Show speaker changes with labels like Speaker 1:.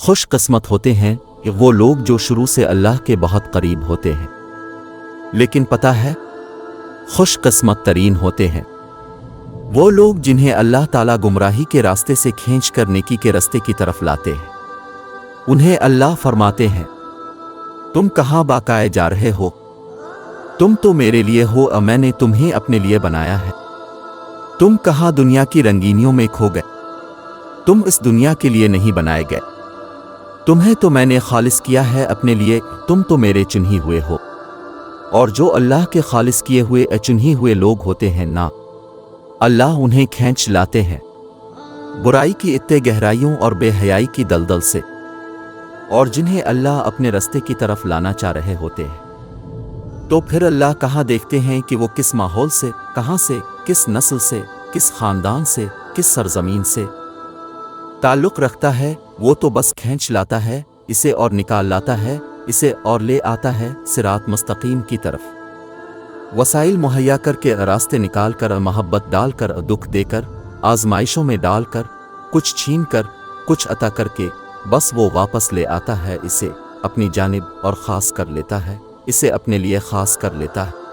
Speaker 1: خوش قسمت ہوتے ہیں وہ لوگ جو شروع سے اللہ کے بہت قریب ہوتے ہیں، لیکن پتہ ہے خوش قسمت ترین ہوتے ہیں وہ لوگ جنہیں اللہ تعالیٰ گمراہی کے راستے سے کھینچ کر نیکی کے راستے کی طرف لاتے ہیں۔ انہیں اللہ فرماتے ہیں، تم کہاں باقائے جا رہے ہو؟ تم تو میرے لیے ہو اور میں نے تمہیں اپنے لیے بنایا ہے۔ تم کہاں دنیا کی رنگینیوں میں کھو گئے؟ تم اس دنیا کے لیے نہیں بنائے گئے، تمہیں تو میں نے خالص کیا ہے اپنے لیے، تم تو میرے چنھی ہوئے ہو۔ اور جو اللہ کے خالص کیے ہوئے چنھی ہوئے لوگ ہوتے ہیں نا، اللہ انہیں کھینچ لاتے ہیں برائی کی اتنے گہرائیوں اور بے حیائی کی دلدل سے، اور جنہیں اللہ اپنے راستے کی طرف لانا چاہ رہے ہوتے ہیں تو پھر اللہ کہاں دیکھتے ہیں کہ وہ کس ماحول سے، کہاں سے، کس نسل سے، کس خاندان سے، کس سرزمین سے تعلق رکھتا ہے، وہ تو بس کھینچ لاتا ہے اسے اور نکال لاتا ہے اسے اور لے آتا ہے صراط مستقیم کی طرف۔ وسائل مہیا کر کے، راستے نکال کر، محبت ڈال کر، دکھ دے کر، آزمائشوں میں ڈال کر، کچھ چھین کر، کچھ عطا کر کے، بس وہ واپس لے آتا ہے اسے اپنی جانب اور خاص کر لیتا ہے اسے اپنے لیے خاص کر لیتا ہے۔